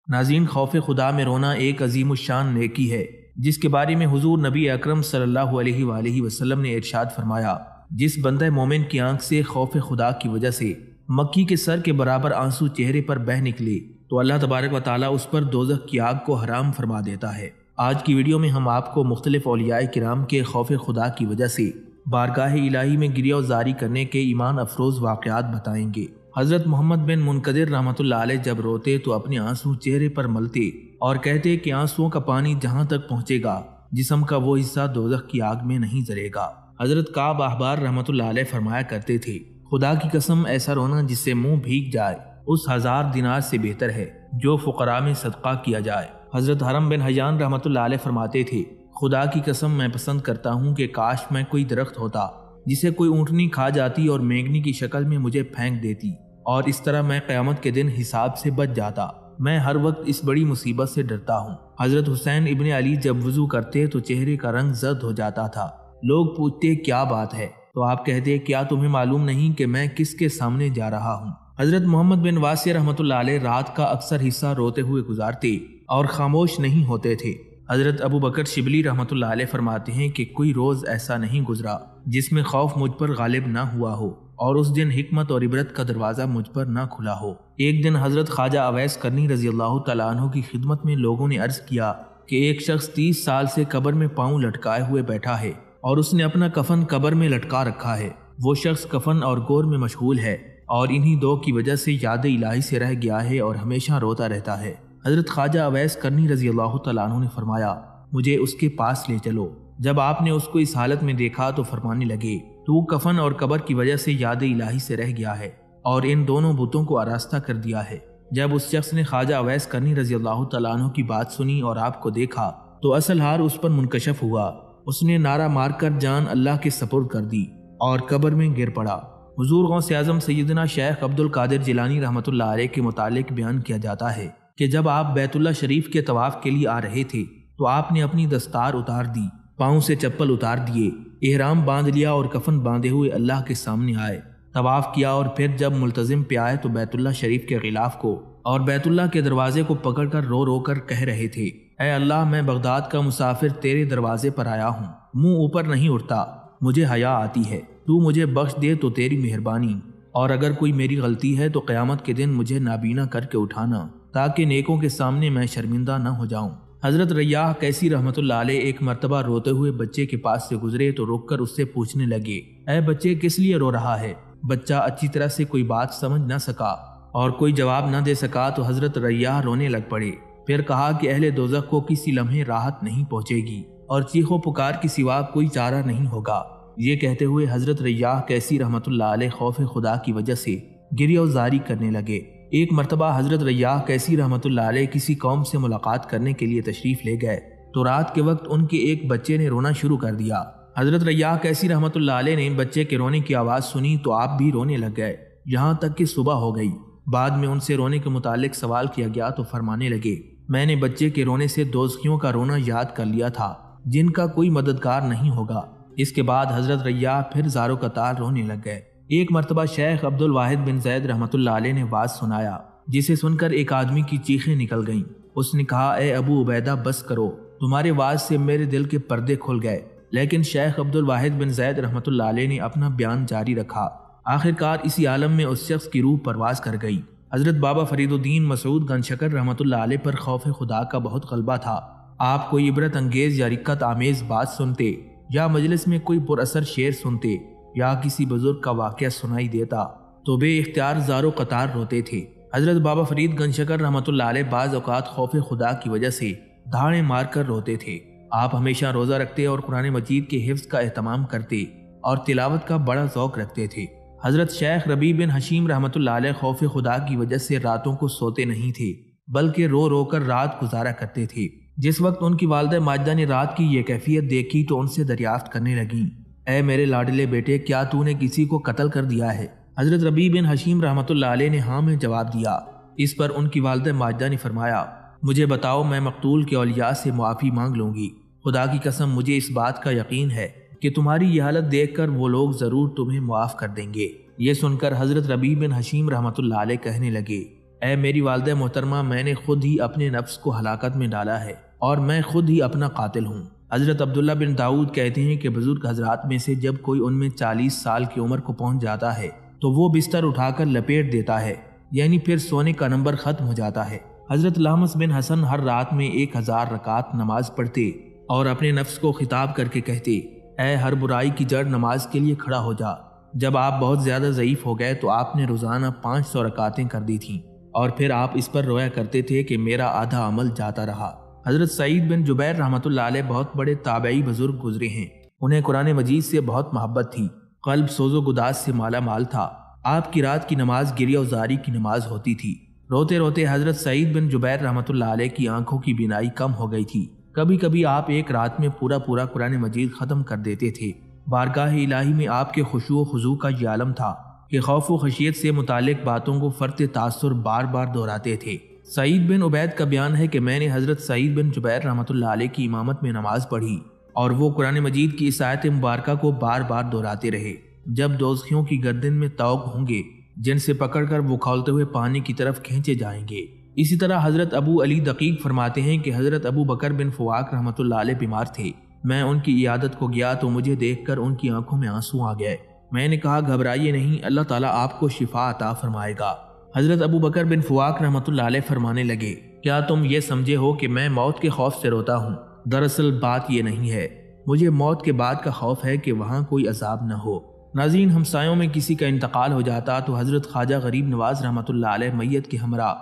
ناظرین، خوف خدا میں رونا ایک عظیم الشان نیکی ہے جس کے بارے میں حضور نبی اکرم صلی اللہ علیہ وآلہ وسلم نے ارشاد فرمایا، جس بندہ مومن کی آنکھ سے خوف خدا کی وجہ سے مکی کے سر کے برابر آنسو چہرے پر بہہ نکلے تو اللہ تبارک و تعالیٰ اس پر دوزخ کی آگ کو حرام فرما دیتا ہے۔ آج کی ویڈیو میں ہم آپ کو مختلف اولیاء کرام کے خوف خدا کی وجہ سے بارگاہ الہی میں گریہ وزاری کرنے کے ایمان افروز واقعات بتائیں گے۔ حضرت محمد بن منقدر رحمۃ اللہ علیہ جب روتے تو اپنے آنسو چہرے پر ملتے اور کہتے کہ آنسوؤں کا پانی جہاں تک پہنچے گا جسم کا وہ حصہ دوزخ کی آگ میں نہیں جلے گا۔ حضرت کعب احبار رحمۃ اللہ علیہ فرمایا کرتے تھے، خدا کی قسم ایسا رونا جس سے منہ بھیگ جائے اس 1000 دینار سے بہتر ہے جو فقراء میں صدقہ کیا جائے۔ حضرت حرم بن حیان رحمۃ اللہ علیہ فرماتے تھے، خدا کی قسم میں پسند کرتا ہوں کہ کاش میں کوئی درخت ہوتا جسے کوئی اونٹنی کھا جاتی اور مینگنی کی شکل میں مجھے پھینک دیتی، اور اس طرح میں قیامت کے دن حساب سے بچ جاتا۔ میں ہر وقت اس بڑی مصیبت سے ڈرتا ہوں۔ حضرت حسین ابن علی جب وضو کرتے تو چہرے کا رنگ زرد ہو جاتا تھا۔ لوگ پوچھتے کیا بات ہے تو آپ کہتے کیا تمہیں معلوم نہیں کہ میں کس کے سامنے جا رہا ہوں؟ حضرت محمد بن واسع رحمۃ اللہ علیہ رات کا اکثر حصہ روتے ہوئے گزارتے اور خاموش نہیں ہوتے تھے۔ حضرت ابو بکر شبلی رحمۃ اللہ علیہ فرماتے ہیں کہ کوئی روز ایسا نہیں گزرا جس میں خوف مجھ پر غالب نہ ہوا ہو اور اس دن حکمت اور عبرت کا دروازہ مجھ پر نہ کھلا ہو۔ ایک دن حضرت خواجہ اویس کرنی رضی اللہ تعالیٰ عنہ کی خدمت میں لوگوں نے عرض کیا کہ ایک شخص 30 سال سے قبر میں پاؤں لٹکائے ہوئے بیٹھا ہے اور اس نے اپنا کفن قبر میں لٹکا رکھا ہے۔ وہ شخص کفن اور گور میں مشغول ہے اور انہی دو کی وجہ سے یاد الہی سے رہ گیا ہے اور ہمیشہ روتا رہتا ہے۔ حضرت خواجہ اویس کرنی رضی اللہ تعالیٰ عنہ نے فرمایا، مجھے اس کے پاس لے چلو۔ جب آپ نے اس کو اس حالت میں دیکھا تو فرمانے لگے، تو کفن اور قبر کی وجہ سے یاد الہی سے رہ گیا ہے اور ان دونوں بتوں کو آراستہ کر دیا ہے۔ جب اس شخص نے خواجہ اویس کرنی رضی اللہ تعالیٰ عنہ کی بات سنی اور آپ کو دیکھا تو اصل حال اس پر منکشف ہوا۔ اس نے نعرہ مار کر جان اللہ کے سپرد کر دی اور قبر میں گر پڑا۔ حضور غوث اعظم سیدنا شیخ عبد القادر جیلانی رحمۃ اللہ علیہ کے متعلق بیان کیا جاتا ہے کہ جب آپ بیت اللہ شریف کے طواف کے لیے آ رہے تھے تو آپ نے اپنی دستار اتار دی، پاؤں سے چپل اتار دیے، احرام باندھ لیا اور کفن باندھے ہوئے اللہ کے سامنے آئے، طواف کیا اور پھر جب ملتزم پہ آئے تو بیت اللہ شریف کے غلاف کو اور بیت اللہ کے دروازے کو پکڑ کر رو رو کر کہہ رہے تھے، اے اللہ، میں بغداد کا مسافر تیرے دروازے پر آیا ہوں، منہ اوپر نہیں اٹھتا، مجھے حیا آتی ہے، تو مجھے بخش دے تو تیری مہربانی، اور اگر کوئی میری غلطی ہے تو قیامت کے دن مجھے نابینا کر کے اٹھانا تاکہ نیکوں کے سامنے میں شرمندہ نہ ہو جاؤں۔ حضرت ریاح کیسی رحمۃ اللہ علیہ ایک مرتبہ روتے ہوئے بچے کے پاس سے گزرے تو رک کر اس سے پوچھنے لگے، اے بچے، کس لیے رو رہا ہے؟ بچہ اچھی طرح سے کوئی بات سمجھ نہ سکا اور کوئی جواب نہ دے سکا تو حضرت ریاح رونے لگ پڑے۔ پھر کہا کہ اہل دوزخ کو کسی لمحے راحت نہیں پہنچے گی اور چیخ و پکار کی سوا کوئی چارہ نہیں ہوگا۔ یہ کہتے ہوئے حضرت ریاح کیسی رحمۃ اللہ علیہ خوف خدا کی وجہ سے گریہ وزاری کرنے لگے۔ ایک مرتبہ حضرت ریاح کیسی رحمۃ اللہ علیہ کسی قوم سے ملاقات کرنے کے لیے تشریف لے گئے تو رات کے وقت ان کے ایک بچے نے رونا شروع کر دیا۔ حضرت ریاح کیسی رحمۃ اللہ علیہ نے بچے کے رونے کی آواز سنی تو آپ بھی رونے لگ گئے یہاں تک کہ صبح ہو گئی۔ بعد میں ان سے رونے کے متعلق سوال کیا گیا تو فرمانے لگے، میں نے بچے کے رونے سے دوزخیوں کا رونا یاد کر لیا تھا جن کا کوئی مددگار نہیں ہوگا۔ اس کے بعد حضرت ریاح پھر زارو قطار رونے لگ گئے۔ ایک مرتبہ شیخ عبد الواحد بن زید رحمۃ اللہ علیہ نے واز سنایا جسے سن کر ایک آدمی کی چیخیں نکل گئیں۔ اس نے کہا، اے ابو عبیدہ، بس کرو، تمہارے واز سے میرے دل کے پردے کھل گئے۔ لیکن شیخ عبد الواحد بن زید رحمۃ اللہ علیہ نے اپنا بیان جاری رکھا۔ آخرکار اسی عالم میں اس شخص کی روح پرواز کر گئی۔ حضرت بابا فرید الدین مسعود گنج شکر رحمۃ اللہ علیہ پر خوف خدا کا بہت غلبہ تھا۔ آپ کوئی عبرت انگیز یا رکت آمیز بات سنتے یا مجلس میں کوئی پر اثر شعر سنتے یا کسی بزرگ کا واقعہ سنائی دیتا تو بے اختیار زارو قطار روتے تھے۔ حضرت بابا فرید گنج شکر رحمۃ اللہ علیہ بعض اوقات خوف خدا کی وجہ سے دھاڑیں مار کر روتے تھے۔ آپ ہمیشہ روزہ رکھتے اور قرآن مجید کے حفظ کا اہتمام کرتے اور تلاوت کا بڑا ذوق رکھتے تھے۔ حضرت شیخ ربیع بن حشیم رحمۃ اللہ علیہ خوف خدا کی وجہ سے راتوں کو سوتے نہیں تھے بلکہ رو رو کر رات گزارا کرتے تھے۔ جس وقت ان کی والدہ ماجدہ نے رات کی یہ کیفیت دیکھی تو ان سے دریافت کرنے لگیں، اے میرے لاڈلے بیٹے، کیا تو نے کسی کو قتل کر دیا ہے؟ حضرت ربیع بن حشیم رحمۃ اللہ علیہ نے ہاں میں جواب دیا۔ اس پر ان کی والدہ ماجدہ نے فرمایا، مجھے بتاؤ، میں مقتول کے اولیاء سے معافی مانگ لوں گی۔ خدا کی قسم مجھے اس بات کا یقین ہے کہ تمہاری یہ حالت دیکھ کر وہ لوگ ضرور تمہیں معاف کر دیں گے۔ یہ سن کر حضرت ربیع بن حشیم رحمۃ اللہ علیہ کہنے لگے، اے میری والدہ محترمہ، میں نے خود ہی اپنے نفس کو ہلاکت میں ڈالا ہے اور میں خود ہی اپنا قاتل ہوں۔ حضرت عبداللہ بن داؤد کہتے ہیں کہ بزرگ حضرات میں سے جب کوئی ان میں 40 سال کی عمر کو پہنچ جاتا ہے تو وہ بستر اٹھا کر لپیٹ دیتا ہے، یعنی پھر سونے کا نمبر ختم ہو جاتا ہے۔ حضرت لامس بن حسن ہر رات میں 1000 رکعت نماز پڑھتے اور اپنے نفس کو خطاب کر کے کہتے، اے ہر برائی کی جڑ، نماز کے لیے کھڑا ہو جا۔ جب آپ بہت زیادہ ضعیف ہو گئے تو آپ نے روزانہ 500 رکعتیں کر دی تھیں، اور پھر آپ اس پر رویا کرتے تھے کہ میرا آدھا عمل جاتا رہا۔ حضرت سعید بن جبیر رحمۃ اللہ علیہ بہت بڑے تابعی بزرگ گزرے ہیں۔ انہیں قرآن مجید سے بہت محبت تھی، قلب سوز و گداز سے مالا مال تھا۔ آپ کی رات کی نماز گریہ و زاری کی نماز ہوتی تھی۔ روتے روتے حضرت سعید بن جبیر رحمۃ اللہ علیہ کی آنکھوں کی بینائی کم ہو گئی تھی۔ کبھی کبھی آپ ایک رات میں پورا قرآن مجید ختم کر دیتے تھے۔ بارگاہ الہی میں آپ کے خشوع و خضوع کا یہ عالم تھا کہ خوف و خشیت سے متعلق باتوں کو فرط تاثر بار بار دہراتے تھے۔ سعید بن عبید کا بیان ہے کہ میں نے حضرت سعید بن جبیر رحمۃ اللہ علیہ کی امامت میں نماز پڑھی اور وہ قرآن مجید کی اس آیت مبارکہ کو بار بار دہراتے رہے، جب دوزخیوں کی گردن میں طوق ہوں گے جن سے پکڑ کر وہ کھولتے ہوئے پانی کی طرف کھینچے جائیں گے۔ اسی طرح حضرت ابو علی دقیق فرماتے ہیں کہ حضرت ابو بکر بن فواق رحمۃ اللہ علیہ بیمار تھے۔ میں ان کی عیادت کو گیا تو مجھے دیکھ کر ان کی آنکھوں میں آنسو آ گئے۔ میں نے کہا، گھبرائیے نہیں، اللہ تعالیٰ آپ کو شفا عطا فرمائے گا۔ حضرت ابو بکر بن فواق رحمۃ اللہ علیہ فرمانے لگے، کیا تم یہ سمجھے ہو کہ میں موت کے خوف سے روتا ہوں؟ دراصل بات یہ نہیں ہے، مجھے موت کے بعد کا خوف ہے کہ وہاں کوئی عذاب نہ ہو۔ ناظرین، ہمسایوں میں کسی کا انتقال ہو جاتا تو حضرت خواجہ غریب نواز رحمۃ اللہ علیہ میت کے ہمراہ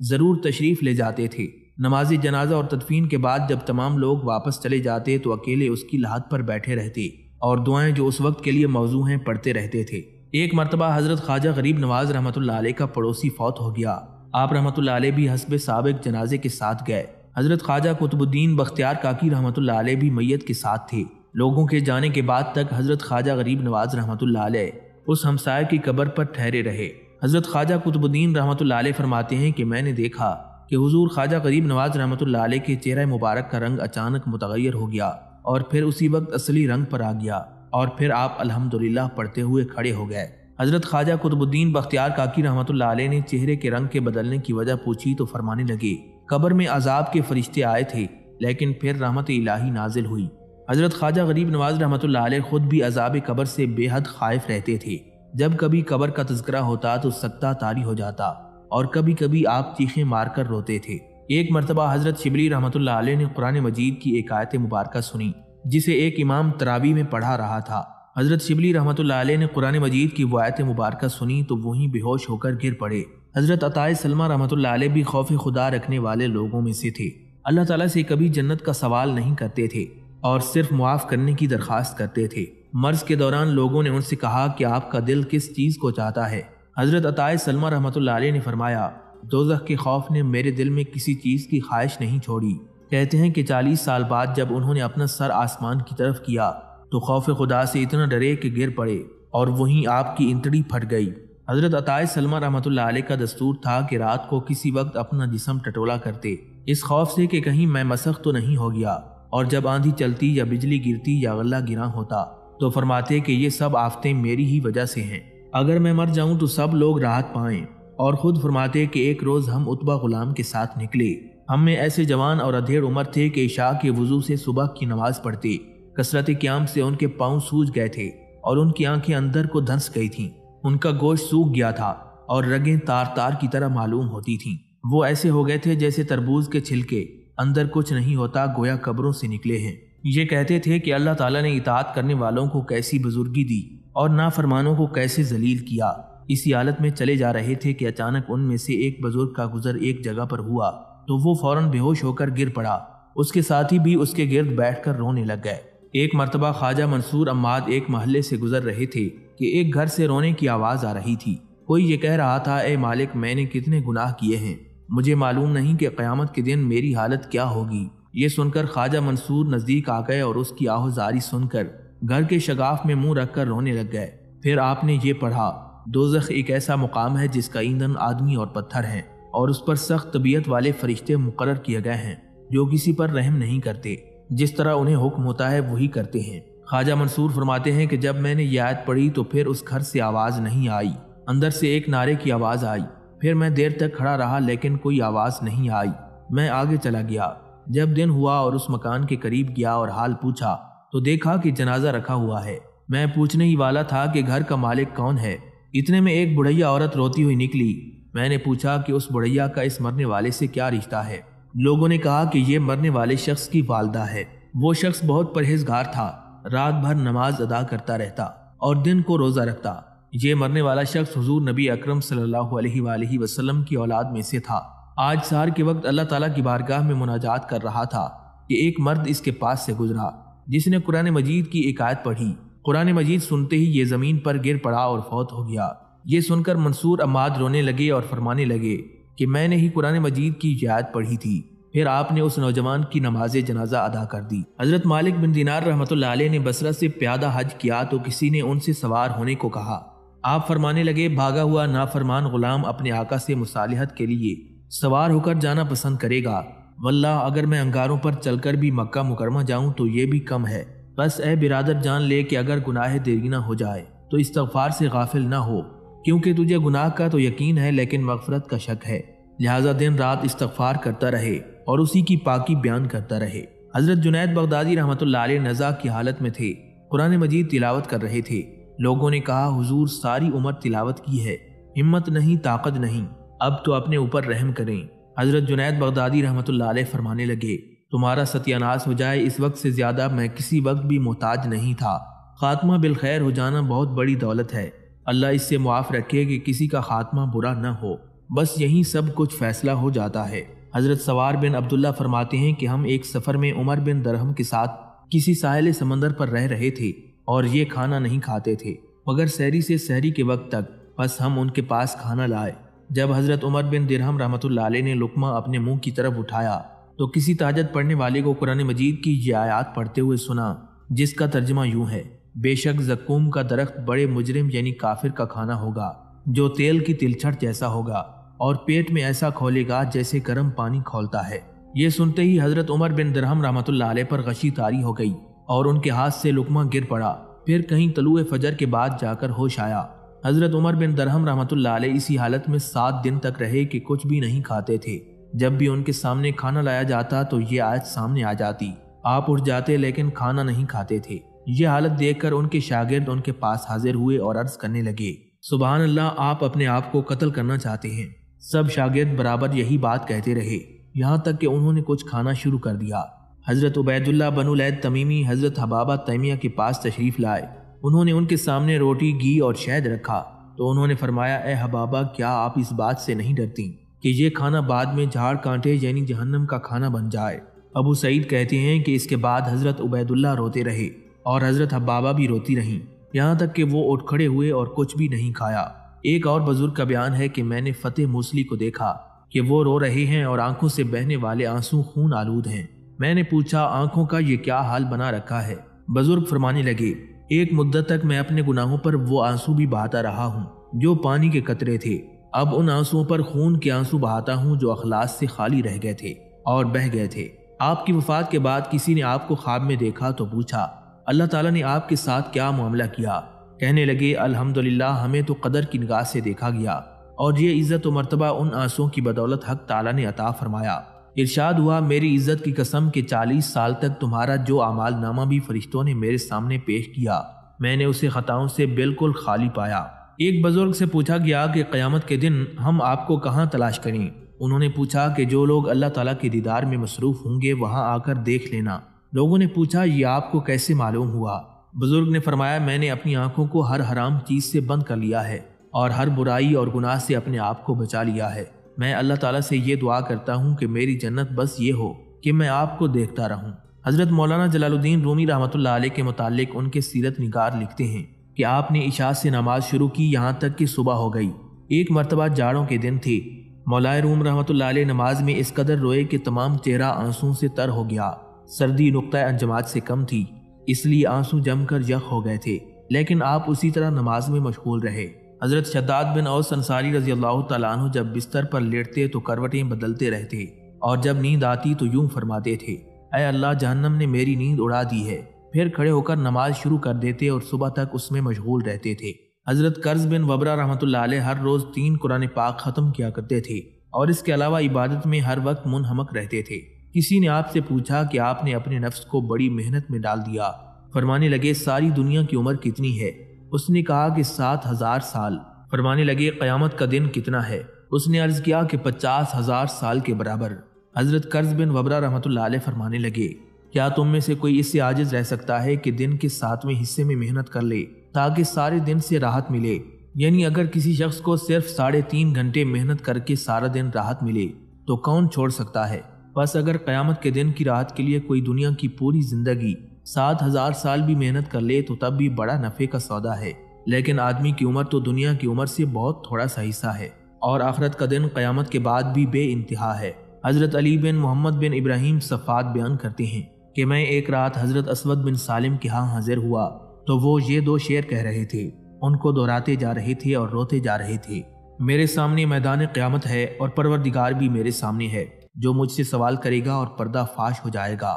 ضرور تشریف لے جاتے تھے۔ نماز جنازہ اور تدفین کے بعد جب تمام لوگ واپس چلے جاتے تو اکیلے اس کی لحد پر بیٹھے رہتے اور دعائیں جو اس وقت کے لیے موضوع ہیں پڑھتے رہتے تھے۔ ایک مرتبہ حضرت خواجہ غریب نواز رحمۃ اللہ علیہ کا پڑوسی فوت ہو گیا۔ آپ رحمۃ اللہ علیہ بھی حسب سابق جنازے کے ساتھ گئے۔ حضرت خواجہ قطب الدین بختیار کاکی رحمۃ اللہ علیہ بھی میت کے ساتھ تھے۔ لوگوں کے جانے کے بعد تک حضرت خواجہ غریب نواز رحمۃ اللہ علیہ اس ہمسائے کی قبر پر ٹھہرے رہے۔ حضرت خواجہ قطب الدین رحمۃ اللہ علیہ فرماتے ہیں کہ میں نے دیکھا کہ حضور خواجہ غریب نواز رحمۃ اللہ علیہ کے چہرہ مبارک کا رنگ اچانک متغیر ہو گیا اور پھر اسی وقت اصلی رنگ پر آ گیا، اور پھر آپ الحمدللہ پڑھتے ہوئے کھڑے ہو گئے۔ حضرت خواجہ قطب الدین بختیار کاکی رحمۃ اللہ علیہ نے چہرے کے رنگ کے بدلنے کی وجہ پوچھی تو فرمانے لگے، قبر میں عذاب کے فرشتے آئے تھے لیکن پھر رحمت الہی نازل ہوئی۔ حضرت خواجہ غریب نواز رحمۃ اللہ علیہ خود بھی عذاب قبر سے بے حد خائف رہتے تھے۔ جب کبھی قبر کا تذکرہ ہوتا تو سکتہ طاری ہو جاتا اور کبھی کبھی آپ چیخیں مار کر روتے تھے۔ ایک مرتبہ حضرت شبلی رحمۃ اللہ علیہ نے قرآن مجید کی ایک آیت مبارکہ سنی جسے ایک امام تراویح میں پڑھا رہا تھا۔ حضرت شبلی رحمۃ اللہ علیہ نے قرآن مجید کی وہ آیت مبارکہ سنی تو وہیں بے ہوش ہو کر گر پڑے۔ حضرت عطاء سلمہ رحمۃ اللہ علیہ بھی خوف خدا رکھنے والے لوگوں میں سے تھے۔ اللہ تعالیٰ سے کبھی جنت کا سوال نہیں کرتے تھے اور صرف معاف کرنے کی درخواست کرتے تھے۔ مرض کے دوران لوگوں نے ان سے کہا کہ آپ کا دل کس چیز کو چاہتا ہے؟ حضرت عطاء سلمہ رحمۃ اللہ علیہ نے فرمایا، دوزخ کے خوف نے میرے دل میں کسی چیز کی خواہش نہیں چھوڑی۔ کہتے ہیں کہ 40 سال بعد جب انہوں نے اپنا سر آسمان کی طرف کیا تو خوف خدا سے اتنا ڈرے کہ گر پڑے اور وہیں آپ کی انتڑی پھٹ گئی۔ حضرت عطاء سلمہ رحمۃ اللہ علیہ کا دستور تھا کہ رات کو کسی وقت اپنا جسم ٹٹولا کرتے، اس خوف سے کہ کہیں میں مسخ تو نہیں ہو گیا، اور جب آندھی چلتی یا بجلی گرتی یا غلہ گراں ہوتا تو فرماتے کہ یہ سب آفتیں میری ہی وجہ سے ہیں، اگر میں مر جاؤں تو سب لوگ راحت پائیں۔ اور خود فرماتے کہ ایک روز ہم عتبہ غلام کے ساتھ نکلے، ہم میں ایسے جوان اور ادھیڑ عمر تھے کہ عشاء کے وضو سے صبح کی نماز پڑھتے، کثرت قیام سے ان کے پاؤں سوج گئے تھے اور ان کی آنکھیں اندر کو دھنس گئی تھیں، ان کا گوشت سوکھ گیا تھا اور رگیں تار تار کی طرح معلوم ہوتی تھیں، وہ ایسے ہو گئے تھے جیسے تربوز کے چھلکے، اندر کچھ نہیں ہوتا، گویا قبروں سے نکلے ہیں۔ یہ کہتے تھے کہ اللہ تعالیٰ نے اطاعت کرنے والوں کو کیسی بزرگی دی اور نافرمانوں کو کیسے ذلیل کیا۔ اسی حالت میں چلے جا رہے تھے کہ اچانک ان میں سے ایک بزرگ کا گزر ایک جگہ پر ہوا تو وہ فوراً بے ہوش ہو کر گر پڑا، اس کے ساتھی بھی اس کے گرد بیٹھ کر رونے لگ گئے۔ ایک مرتبہ خواجہ منصور عماد ایک محلے سے گزر رہے تھے کہ ایک گھر سے رونے کی آواز آ رہی تھی۔ کوئی یہ کہہ رہا تھا، اے مالک، میں نے کتنے گناہ کیے ہیں، مجھے معلوم نہیں کہ قیامت کے دن میری حالت کیا ہوگی۔ یہ سن کر خواجہ منصور نزدیک آ گئے اور اس کی آہوزاری سن کر گھر کے شگاف میں منہ رکھ کر رونے لگ گئے۔ پھر آپ نے یہ پڑھا، دوزخ ایک ایسا مقام ہے جس کا ایندھن آدمی اور پتھر ہیں، اور اس پر سخت طبیعت والے فرشتے مقرر کیے گئے ہیں جو کسی پر رحم نہیں کرتے، جس طرح انہیں حکم ہوتا ہے وہی کرتے ہیں۔ خواجہ منصور فرماتے ہیں کہ جب میں نے یہ آیت پڑھی تو پھر اس گھر سے آواز نہیں آئی، اندر سے ایک نعرے کی آواز آئی، پھر میں دیر تک کھڑا رہا لیکن کوئی آواز نہیں آئی۔ میں آگے چلا گیا۔ جب دن ہوا اور اس مکان کے قریب گیا اور حال پوچھا تو دیکھا کہ جنازہ رکھا ہوا ہے۔ میں پوچھنے ہی والا تھا کہ گھر کا مالک کون ہے، اتنے میں ایک بڑھیا عورت روتی ہوئی نکلی۔ میں نے پوچھا کہ اس بڑھیا کا اس مرنے والے سے کیا رشتہ ہے۔ لوگوں نے کہا کہ یہ مرنے والے شخص کی والدہ ہے۔ وہ شخص بہت پرہیزگار تھا، رات بھر نماز ادا کرتا رہتا اور دن کو روزہ رکھتا۔ یہ مرنے والا شخص حضور نبی اکرم صلی اللہ علیہ وآلہ وسلم کی اولاد میں سے تھا۔ آج سحر کے وقت اللہ تعالیٰ کی بارگاہ میں مناجات کر رہا تھا کہ ایک مرد اس کے پاس سے گزرا جس نے قرآن مجید کی ایک آیت پڑھی۔ قرآن مجید سنتے ہی یہ زمین پر گر پڑا اور فوت ہو گیا۔ یہ سن کر منصور عماد رونے لگے اور فرمانے لگے کہ میں نے ہی قرآن مجید کی یہ آیت پڑھی تھی۔ پھر آپ نے اس نوجوان کی نماز جنازہ ادا کر دی۔ حضرت مالک بن دینار رحمۃ اللہ علیہ نے بصرہ سے پیادہ حج کیا تو کسی نے ان سے سوار ہونے کو کہا۔ آپ فرمانے لگے، بھاگا ہوا نافرمان غلام اپنے آقا سے مصالحت کے لیے سوار ہو کر جانا پسند کرے گا۔ واللہ اگر میں انگاروں پر چل کر بھی مکہ مکرمہ جاؤں تو یہ بھی کم ہے۔ بس اے برادر جان لے کہ اگر گناہ دیرینہ ہو جائے تو استغفار سے غافل نہ ہو، کیونکہ تجھے گناہ کا تو یقین ہے لیکن مغفرت کا شک ہے، لہٰذا دن رات استغفار کرتا رہے اور اسی کی پاکی بیان کرتا رہے۔ حضرت جنید بغدادی رحمۃ اللہ علیہ نزا کی حالت میں تھے، قرآن مجید تلاوت کر رہے تھے۔ لوگوں نے کہا حضور ساری عمر تلاوت کی ہے، ہمت نہیں، طاقت نہیں، اب تو اپنے اوپر رحم کریں۔ حضرت جنید بغدادی رحمۃ اللہ علیہ فرمانے لگے، تمہارا ستیاناس ہو جائے، اس وقت سے زیادہ میں کسی وقت بھی محتاج نہیں تھا۔ خاتمہ بالخیر ہو جانا بہت بڑی دولت ہے، اللہ اس سے معاف رکھے کہ کسی کا خاتمہ برا نہ ہو، بس یہیں سب کچھ فیصلہ ہو جاتا ہے۔ حضرت سوار بن عبداللہ فرماتے ہیں کہ ہم ایک سفر میں عمر بن درہم کے ساتھ کسی ساحل سمندر پر رہ رہے تھے اور یہ کھانا نہیں کھاتے تھے مگر سحری سے سحری کے وقت تک، بس ہم ان کے پاس کھانا لائے۔ جب حضرت عمر بن درہم رحمۃ اللہ علیہ نے لقمہ اپنے منہ کی طرف اٹھایا تو کسی تہجد پڑھنے والے کو قرآن مجید کی یہ آیات پڑھتے ہوئے سنا، جس کا ترجمہ یوں ہے، بے شک زقوم کا درخت بڑے مجرم یعنی کافر کا کھانا ہوگا، جو تیل کی تلچھٹ جیسا ہوگا اور پیٹ میں ایسا کھولے گا جیسے گرم پانی کھولتا ہے۔ یہ سنتے ہی حضرت عمر بن درہم رحمۃ اللہ علیہ پر غشی طاری ہو گئی اور ان کے ہاتھ سے لقمہ گر پڑا۔ پھر کہیں طلوع فجر کے بعد جا کر ہوش آیا۔ حضرت عمر بن درہم رحمۃ اللہ علیہ اسی حالت میں 7 دن تک رہے کہ کچھ بھی نہیں کھاتے تھے۔ جب بھی ان کے سامنے کھانا لایا جاتا تو یہ آیت سامنے آ جاتی، آپ اٹھ جاتے لیکن کھانا نہیں کھاتے تھے۔ یہ حالت دیکھ کر ان کے شاگرد ان کے پاس حاضر ہوئے اور عرض کرنے لگے، سبحان اللہ، آپ اپنے آپ کو قتل کرنا چاہتے ہیں۔ سب شاگرد برابر یہی بات کہتے رہے، یہاں تک کہ انہوں نے کچھ کھانا شروع کر دیا۔ حضرت عبید اللہ بن لید تمیمی حضرت حبابہ تیمیہ کے پاس تشریف لائے۔ انہوں نے ان کے سامنے روٹی، گھی اور شہد رکھا تو انہوں نے فرمایا، اے حبابہ، کیا آپ اس بات سے نہیں ڈرتی کہ یہ کھانا بعد میں جھاڑ کانٹے یعنی جہنم کا کھانا بن جائے؟ ابو سعید کہتے ہیں کہ اس کے بعد حضرت عبید اللہ روتے رہے اور حضرت حبابہ بھی روتی رہیں، یہاں تک کہ وہ اٹھ کھڑے ہوئے اور کچھ بھی نہیں کھایا۔ ایک اور بزرگ کا بیان ہے کہ میں نے فتح موصلی کو دیکھا کہ وہ رو رہے ہیں اور آنکھوں سے بہنے والے آنسو خون آلود ہیں۔ میں نے پوچھا، آنکھوں کا یہ کیا حال بنا رکھا ہے؟ بزرگ فرمانے لگے، ایک مدت تک میں اپنے گناہوں پر وہ آنسو بھی بہاتا رہا ہوں جو پانی کے قطرے تھے، اب ان آنسوؤں پر خون کے آنسو بہاتا ہوں جو اخلاص سے خالی رہ گئے تھے اور بہہ گئے تھے۔ آپ کی وفات کے بعد کسی نے آپ کو خواب میں دیکھا تو پوچھا، اللہ تعالیٰ نے آپ کے ساتھ کیا معاملہ کیا؟ کہنے لگے، الحمدللہ، ہمیں تو قدر کی نگاہ سے دیکھا گیا اور یہ عزت و مرتبہ ان آنسوؤں کی بدولت حق تعالیٰ نے عطا فرمایا۔ ارشاد ہوا، میری عزت کی قسم کہ 40 سال تک تمہارا جو اعمال نامہ بھی فرشتوں نے میرے سامنے پیش کیا، میں نے اسے خطاؤں سے بالکل خالی پایا۔ ایک بزرگ سے پوچھا گیا کہ قیامت کے دن ہم آپ کو کہاں تلاش کریں؟ انہوں نے پوچھا کہ جو لوگ اللہ تعالیٰ کے دیدار میں مصروف ہوں گے وہاں آ کر دیکھ لینا۔ لوگوں نے پوچھا، یہ آپ کو کیسے معلوم ہوا؟ بزرگ نے فرمایا، میں نے اپنی آنکھوں کو ہر حرام چیز سے بند کر لیا ہے اور ہر برائی اور گناہ سے اپنے آپ کو بچا لیا ہے۔ میں اللہ تعالیٰ سے یہ دعا کرتا ہوں کہ میری جنت بس یہ ہو کہ میں آپ کو دیکھتا رہوں۔ حضرت مولانا جلال الدین رومی رحمۃ اللہ علیہ کے متعلق ان کے سیرت نگار لکھتے ہیں کہ آپ نے عشاء سے نماز شروع کی یہاں تک کہ صبح ہو گئی۔ ایک مرتبہ جاڑوں کے دن تھے، مولائے روم رحمۃ اللہ علیہ نماز میں اس قدر روئے کہ تمام چہرہ آنسوں سے تر ہو گیا۔ سردی نقطہ انجماد سے کم تھی، اس لیے آنسو جم کر یخ ہو گئے تھے، لیکن آپ اسی طرح نماز میں مشغول رہے۔ حضرت شداد بن اوس انصاری رضی اللہ تعالیٰ عنہ جب بستر پر لیٹتے تو کروٹیں بدلتے رہتے اور جب نیند آتی تو یوں فرماتے تھے، اے اللہ، جہنم نے میری نیند اڑا دی ہے۔ پھر کھڑے ہو کر نماز شروع کر دیتے اور صبح تک اس میں مشغول رہتے تھے۔ حضرت قرظ بن وبرہ رحمۃ اللہ علیہ ہر روز 3 قرآن پاک ختم کیا کرتے تھے اور اس کے علاوہ عبادت میں ہر وقت منہمک رہتے تھے۔ کسی نے آپ سے پوچھا کہ آپ نے اپنے نفس کو بڑی محنت میں ڈال دیا، فرمانے لگے ساری دنیا کی عمر کتنی ہے؟ اس نے کہا کہ 7000 سال۔ فرمانے لگے قیامت کا دن کتنا ہے؟ اس نے عرض کیا کہ 50,000 سال کے برابر۔ حضرت قرظ بن وبرہ رحمۃ اللہ علیہ فرمانے لگے کیا تم میں سے کوئی اس سے عاجز رہ سکتا ہے کہ دن کے 7ویں حصے میں محنت کر لے تاکہ سارے دن سے راحت ملے؟ یعنی اگر کسی شخص کو صرف 3.5 گھنٹے محنت کر کے سارا دن راحت ملے تو کون چھوڑ سکتا ہے؟ بس اگر قیامت کے دن کی راحت کے لیے کوئی دنیا کی پوری زندگی 7000 سال بھی محنت کر لے تو تب بھی بڑا نفع کا سودا ہے، لیکن آدمی کی عمر تو دنیا کی عمر سے بہت تھوڑا سا حصہ ہے، اور آخرت کا دن قیامت کے بعد بھی بے انتہا ہے۔ حضرت علی بن محمد بن ابراہیم صفات بیان کرتے ہیں کہ میں ایک رات حضرت اسود بن سالم کے ہاں حاضر ہوا تو وہ یہ 2 شعر کہہ رہے تھے، ان کو دہراتے جا رہے تھے اور روتے جا رہے تھے۔ میرے سامنے میدان قیامت ہے اور پروردگار بھی میرے سامنے ہے، جو مجھ سے سوال کرے گا اور پردہ فاش ہو جائے گا۔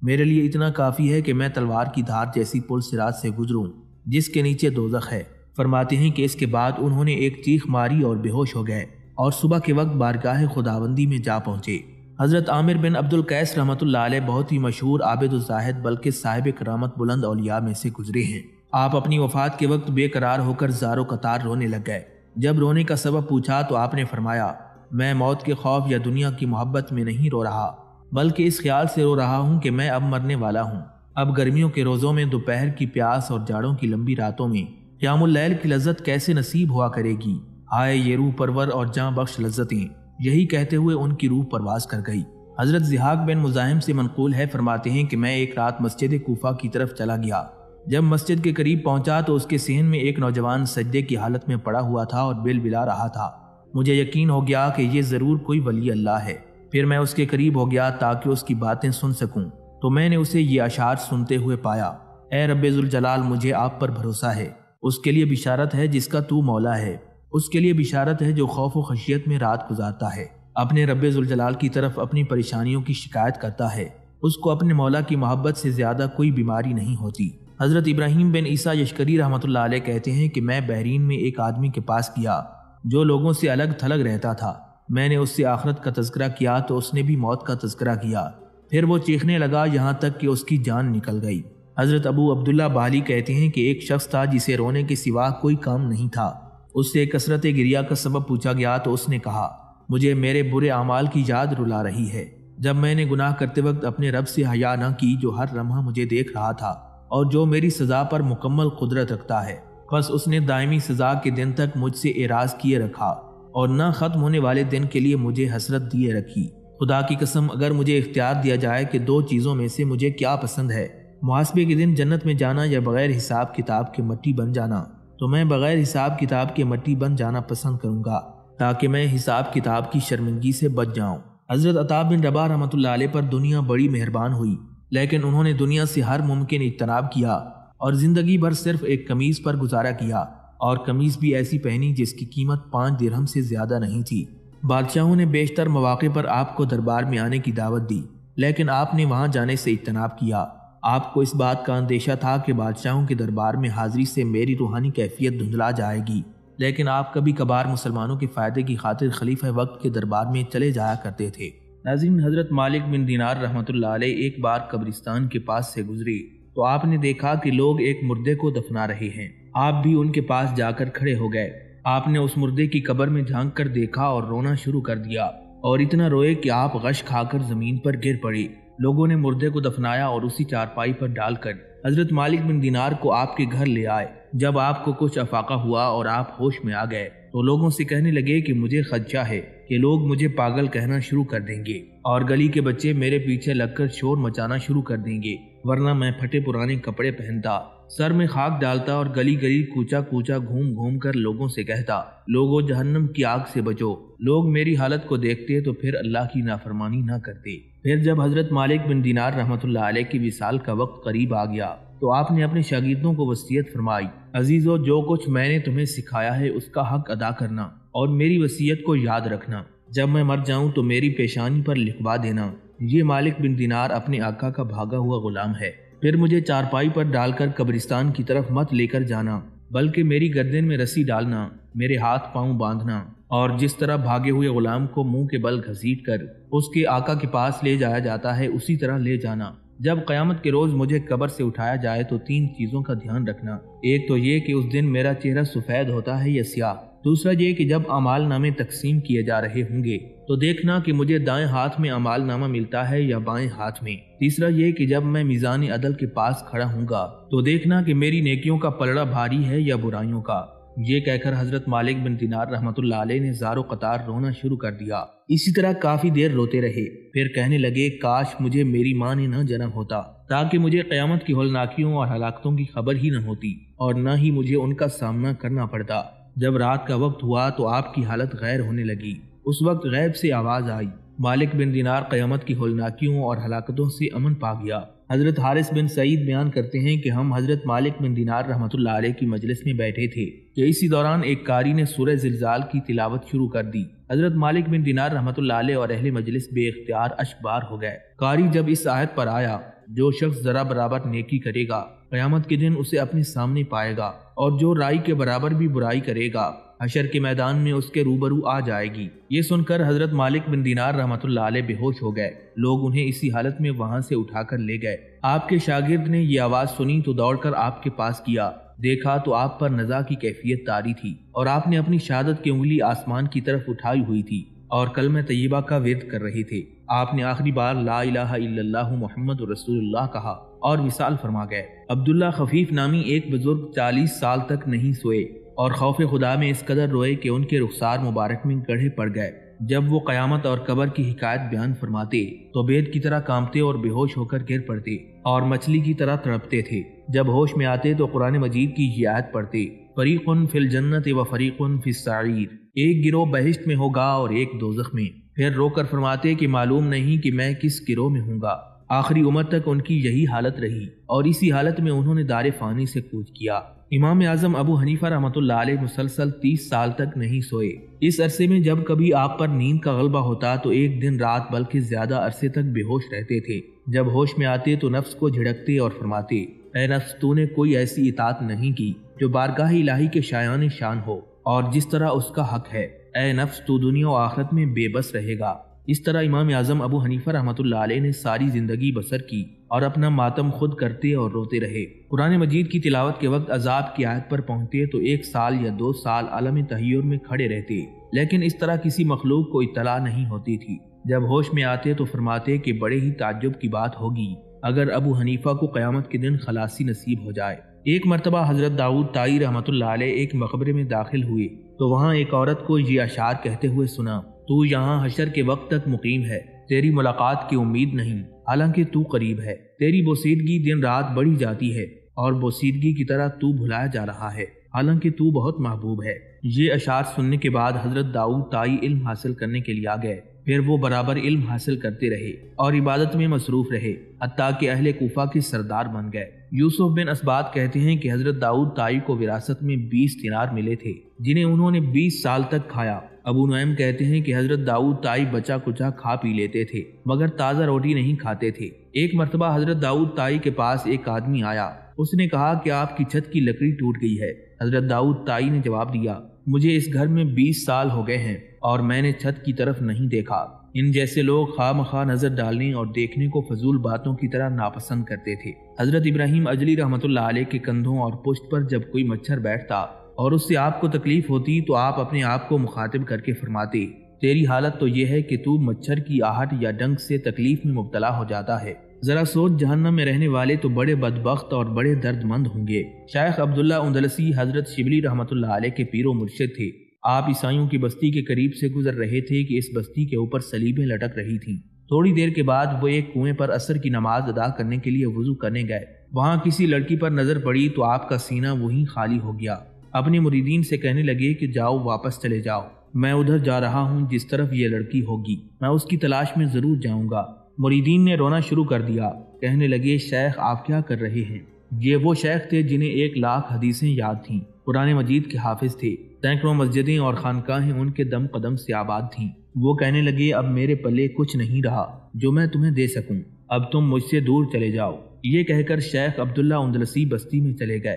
میرے لیے اتنا کافی ہے کہ میں تلوار کی دھار جیسی پل صراط سے گزروں جس کے نیچے دوزخ ہے۔ فرماتے ہیں کہ اس کے بعد انہوں نے ایک چیخ ماری اور بے ہوش ہو گئے اور صبح کے وقت بارگاہ خداوندی میں جا پہنچے۔ حضرت عامر بن عبد القیس رحمۃ اللہ علیہ بہت ہی مشہور عابد الزاہد بلکہ صاحب کرامت بلند اولیاء میں سے گزرے ہیں۔ آپ اپنی وفات کے وقت بے قرار ہو کر زار و قطار رونے لگ گئے۔ جب رونے کا سبب پوچھا تو آپ نے فرمایا میں موت کے خوف یا دنیا کی محبت میں نہیں رو رہا، بلکہ اس خیال سے رو رہا ہوں کہ میں اب مرنے والا ہوں۔ اب گرمیوں کے روزوں میں دوپہر کی پیاس اور جاڑوں کی لمبی راتوں میں قیام اللیل کی لذت کیسے نصیب ہوا کرے گی؟ ہائے یہ روح پرور اور جاں بخش لذتیں! یہی کہتے ہوئے ان کی روح پرواز کر گئی۔ حضرت ضحاک بن مزاحم سے منقول ہے، فرماتے ہیں کہ میں ایک رات مسجد کوفہ کی طرف چلا گیا۔ جب مسجد کے قریب پہنچا تو اس کے صحن میں ایک نوجوان سجدے کی حالت میں پڑا ہوا تھا اور بل بلا رہا تھا۔ مجھے یقین ہو گیا کہ یہ ضرور کوئی ولی اللہ ہے۔ پھر میں اس کے قریب ہو گیا تاکہ اس کی باتیں سن سکوں، تو میں نے اسے یہ اشعار سنتے ہوئے پایا، اے رب ذوالجلال مجھے آپ پر بھروسہ ہے، اس کے لیے بشارت ہے جس کا تو مولا ہے، اس کے لیے بشارت ہے جو خوف و خشیت میں رات گزارتا ہے، اپنے رب ذوالجلال کی طرف اپنی پریشانیوں کی شکایت کرتا ہے، اس کو اپنے مولا کی محبت سے زیادہ کوئی بیماری نہیں ہوتی۔ حضرت ابراہیم بن عیسیٰ یشکری رحمۃ اللہ علیہ کہتے ہیں کہ میں بحرین میں ایک آدمی کے پاس گیا جو لوگوں سے الگ تھلگ رہتا تھا۔ میں نے اس سے آخرت کا تذکرہ کیا تو اس نے بھی موت کا تذکرہ کیا، پھر وہ چیخنے لگا یہاں تک کہ اس کی جان نکل گئی۔ حضرت ابو عبداللہ بالی کہتے ہیں کہ ایک شخص تھا جسے رونے کے سوا کوئی کام نہیں تھا۔ اس سے کثرت گریہ کا سبب پوچھا گیا تو اس نے کہا مجھے میرے برے اعمال کی یاد رلا رہی ہے، جب میں نے گناہ کرتے وقت اپنے رب سے حیا نہ کی جو ہر لمحہ مجھے دیکھ رہا تھا اور جو میری سزا پر مکمل قدرت رکھتا ہے۔ بس اس نے دائمی سزا کے دن تک مجھ سے اعراض کیے رکھا اور نہ ختم ہونے والے دن کے لیے مجھے حسرت دیے رکھی۔ خدا کی قسم اگر مجھے اختیار دیا جائے کہ 2 چیزوں میں سے مجھے کیا پسند ہے، محاسبے کے دن جنت میں جانا یا بغیر حساب کتاب کے مٹی بن جانا، تو میں بغیر حساب کتاب کے مٹی بن جانا پسند کروں گا تاکہ میں حساب کتاب کی شرمندگی سے بچ جاؤں۔ حضرت عطا بن رباح رحمۃ اللہ علیہ پر دنیا بڑی مہربان ہوئی، لیکن انہوں نے دنیا سے ہر ممکن اجتناب کیا اور زندگی بھر صرف ایک قمیض پر گزارا کیا، اور قمیض بھی ایسی پہنی جس کی قیمت 5 درہم سے زیادہ نہیں تھی۔ بادشاہوں نے بیشتر مواقع پر آپ کو دربار میں آنے کی دعوت دی، لیکن آپ نے وہاں جانے سے اجتناب کیا۔ آپ کو اس بات کا اندیشہ تھا کہ بادشاہوں کے دربار میں حاضری سے میری روحانی کیفیت دھندلا جائے گی، لیکن آپ کبھی کبھار مسلمانوں کے فائدے کی خاطر خلیفہ وقت کے دربار میں چلے جایا کرتے تھے۔ ناظرین، حضرت مالک بن دینار رحمۃ اللہ علیہ ایک بار قبرستان کے پاس سے گزرے تو آپ نے دیکھا کہ لوگ ایک مردے کو دفنا رہے ہیں۔ آپ بھی ان کے پاس جا کر کھڑے ہو گئے۔ آپ نے اس مردے کی قبر میں جھانک کر دیکھا اور رونا شروع کر دیا، اور اتنا روئے کہ آپ غش کھا کر زمین پر گر پڑے۔ لوگوں نے مردے کو دفنایا اور اسی چارپائی پر ڈال کر حضرت مالک بن دینار کو آپ کے گھر لے آئے۔ جب آپ کو کچھ افاقہ ہوا اور آپ ہوش میں آ گئے تو لوگوں سے کہنے لگے کہ مجھے خدشہ ہے کہ لوگ مجھے پاگل کہنا شروع کر دیں گے اور گلی کے بچے میرے پیچھے لگ کر شور مچانا شروع کر دیں گے، ورنہ میں پھٹے پرانے کپڑے پہنتا، سر میں خاک ڈالتا اور گلی گلی کوچا کوچا گھوم گھوم کر لوگوں سے کہتا لوگوں جہنم کی آگ سے بچو۔ لوگ میری حالت کو دیکھتے تو پھر اللہ کی نافرمانی نہ کرتے۔ پھر جب حضرت مالک بن دینار رحمۃ اللہ علیہ کی وصال کا وقت قریب آ گیا تو آپ نے اپنے شاگردوں کو وصیت فرمائی، عزیزو جو کچھ میں نے تمہیں سکھایا ہے اس کا حق ادا کرنا اور میری وصیت کو یاد رکھنا۔ جب میں مر جاؤں تو میری پیشانی پر لکھوا دینا یہ مالک بن دینار اپنے آقا کا بھاگا ہوا غلام ہے۔ پھر مجھے چارپائی پر ڈال کر قبرستان کی طرف مت لے کر جانا، بلکہ میری گردن میں رسی ڈالنا، میرے ہاتھ پاؤں باندھنا، اور جس طرح بھاگے ہوئے غلام کو منہ کے بل گھسیٹ کر اس کے آقا کے پاس لے جایا جاتا ہے، اسی طرح لے جانا۔ جب قیامت کے روز مجھے قبر سے اٹھایا جائے تو 3 چیزوں کا دھیان رکھنا۔ ایک تو یہ کہ اس دن میرا چہرہ سفید ہوتا ہے یا سیاہ۔ دوسرا یہ کہ جب اعمال نامے تقسیم کیے جا رہے ہوں گے تو دیکھنا کہ مجھے دائیں ہاتھ میں اعمال نامہ ملتا ہے یا بائیں ہاتھ میں۔ تیسرا یہ کہ جب میں میزان عدل کے پاس کھڑا ہوں گا تو دیکھنا کہ میری نیکیوں کا پلڑا بھاری ہے یا برائیوں کا۔ یہ کہہ کر حضرت مالک بن دینار رحمۃ اللہ علیہ نے زار و قطار رونا شروع کر دیا۔ اسی طرح کافی دیر روتے رہے، پھر کہنے لگے کاش مجھے میری ماں نے نہ جنم ہوتا تاکہ مجھے قیامت کی ہولناکیوں اور ہلاکتوں کی خبر ہی نہ ہوتی اور نہ ہی مجھے ان کا سامنا کرنا پڑتا۔ جب رات کا وقت ہوا تو آپ کی حالت غیر ہونے لگی۔ اس وقت غیب سے آواز آئی، مالک بن دینار قیامت کی ہولناکیوں اور ہلاکتوں سے امن پا گیا۔ حضرت حارث بن سعید بیان کرتے ہیں کہ ہم حضرت مالک بن دینار رحمۃ اللہ علیہ کی مجلس میں بیٹھے تھے کہ اسی دوران ایک قاری نے سورہ زلزال کی تلاوت شروع کر دی۔ حضرت مالک بن دینار رحمۃ اللہ علیہ اور اہل مجلس بے اختیار اشکبار ہو گئے۔ قاری جب اس آیت پر آیا، جو شخص ذرا برابر نیکی کرے گا قیامت کے دن اسے اپنے سامنے پائے گا، اور جو رائی کے برابر بھی برائی کرے گا حشر کے میدان میں اس کے روبرو آ جائے گی۔ یہ سن کر حضرت مالک بن دینار رحمۃ اللہ علیہ بے ہوش ہو گئے۔ لوگ انہیں اسی حالت میں وہاں سے اٹھا کر لے گئے۔ آپ کے شاگرد نے یہ آواز سنی تو دوڑ کر آپ کے پاس کیا، دیکھا تو آپ پر نزا کی کیفیت طاری تھی اور آپ نے اپنی شہادت کی انگلی آسمان کی طرف اٹھائی ہوئی تھی اور کلمہ طیبہ کا ورد کر رہے تھے۔ آپ نے آخری بار لا الہ الا اللہ محمد رسول اللہ کہا اور وصال فرما گئے۔ عبداللہ خفیف نامی ایک بزرگ 40 سال تک نہیں سوئے اور خوف خدا میں اس قدر روئے کہ ان کے رخسار مبارک میں گڑھے پڑ گئے۔ جب وہ قیامت اور قبر کی حکایت بیان فرماتے تو بید کی طرح کانپتے اور بے ہوش ہو کر گر پڑتے اور مچھلی کی طرح تڑپتے تھے۔ جب ہوش میں آتے تو قرآن مجید کی یہ آیت پڑھتے، فریق فی الجنت و فریق فی السعیر، ایک گروہ بہشت میں ہوگا اور ایک دوزخ میں۔ پھر رو کر فرماتے کہ معلوم نہیں کہ میں کس گروہ میں ہوں گا۔ آخری عمر تک ان کی یہی حالت رہی اور اسی حالت میں انہوں نے دار فانی سے کوچ کیا۔ امام اعظم ابو حنیفہ رحمۃ اللہ علیہ مسلسل 30 سال تک نہیں سوئے۔ اس عرصے میں جب کبھی آپ پر نیند کا غلبہ ہوتا تو ایک دن رات بلکہ زیادہ عرصے تک بے ہوش رہتے تھے۔ جب ہوش میں آتے تو نفس کو جھڑکتے اور فرماتے، اے نفس تو نے کوئی ایسی اطاعت نہیں کی جو بارگاہ الہی کے شایان شان ہو اور جس طرح اس کا حق ہے۔ اے نفس تو دنیا و آخرت میں بے بس رہے گا۔ اس طرح امام اعظم ابو حنیفہ رحمۃ اللہ علیہ نے ساری زندگی بسر کی اور اپنا ماتم خود کرتے اور روتے رہے۔ قرآن مجید کی تلاوت کے وقت عذاب کی آیت پر پہنچتے تو 1 سال یا 2 سال عالم تحیر میں کھڑے رہتے، لیکن اس طرح کسی مخلوق کو اطلاع نہیں ہوتی تھی۔ جب ہوش میں آتے تو فرماتے کہ بڑے ہی تعجب کی بات ہوگی اگر ابو حنیفہ کو قیامت کے دن خلاصی نصیب ہو جائے۔ ایک مرتبہ حضرت داؤد طائی رحمۃ اللہ علیہ ایک مقبرے میں داخل ہوئے تو وہاں ایک عورت کو یہ اشعار کہتے ہوئے سنا، تو یہاں حشر کے وقت تک مقیم ہے، تیری ملاقات کی امید نہیں، حالانکہ تو قریب ہے۔ تیری بوسیدگی دن رات بڑھی جاتی ہے اور بوسیدگی کی طرح تو بھلایا جا رہا ہے، حالانکہ تو بہت محبوب ہے۔ یہ اشعار سننے کے بعد حضرت داؤد طائی علم حاصل کرنے کے لیے آ گئے۔ پھر وہ برابر علم حاصل کرتے رہے اور عبادت میں مصروف رہے، حتیٰ کہ اہل کوفہ کے سردار بن گئے۔ یوسف بن اسبات کہتے ہیں کہ حضرت داؤد طائی کو وراثت میں 20 دینار ملے تھے جنہیں انہوں نے 20 سال تک کھایا۔ ابو نعیم کہتے ہیں کہ حضرت داؤد طائی بچا کچا کھا پی لیتے تھے مگر تازہ روٹی نہیں کھاتے تھے۔ ایک مرتبہ حضرت داؤد طائی کے پاس ایک آدمی آیا، اس نے کہا کہ آپ کی چھت کی لکڑی ٹوٹ گئی ہے۔ حضرت داؤد طائی نے جواب دیا، مجھے اس گھر میں 20 سال ہو گئے ہیں اور میں نے چھت کی طرف نہیں دیکھا۔ ان جیسے لوگ خواہ مخواہ نظر ڈالنے اور دیکھنے کو فضول باتوں کی طرح ناپسند کرتے تھے۔ حضرت ابراہیم اجلی رحمۃ اللہ علیہ کے کندھوں اور پشت پر جب کوئی مچھر بیٹھتا اور اس سے آپ کو تکلیف ہوتی تو آپ اپنے آپ کو مخاطب کر کے فرماتے، تیری حالت تو یہ ہے کہ تو مچھر کی آہٹ یا ڈنک سے تکلیف میں مبتلا ہو جاتا ہے۔ ذرا سوچ، جہنم میں رہنے والے تو بڑے بدبخت اور بڑے درد مند ہوں گے۔ شیخ عبداللہ اندلسی حضرت شبلی رحمۃ اللہ علیہ کے پیر و مرشد تھے۔ آپ عیسائیوں کی بستی کے قریب سے گزر رہے تھے کہ اس بستی کے اوپر صلیبیں لٹک رہی تھیں۔ تھوڑی دیر کے بعد وہ ایک کنویں پر عصر کی نماز ادا کرنے کے لیے وضو کرنے گئے۔ وہاں کسی لڑکی پر نظر پڑی تو آپ کا سینہ وہیں خالی ہو گیا۔ اپنے مریدین سے کہنے لگے کہ جاؤ، واپس چلے جاؤ، میں ادھر جا رہا ہوں جس طرف یہ لڑکی ہوگی، میں اس کی تلاش میں ضرور جاؤں گا۔ مریدین نے رونا شروع کر دیا، کہنے لگے شیخ آپ کیا کر رہے ہیں؟ یہ وہ شیخ تھے جنہیں 1,00,000 حدیثیں یاد تھیں، قرآن مجید کے حافظ تھے، سینکڑوں مسجدیں اور خانقاہیں ان کے دم قدم سے آباد تھیں۔ وہ کہنے لگے اب میرے پلے کچھ نہیں رہا جو میں تمہیں دے سکوں، اب تم مجھ سے دور چلے جاؤ۔ یہ کہہ کر شیخ عبداللہ اندلسی بستی میں چلے گئے۔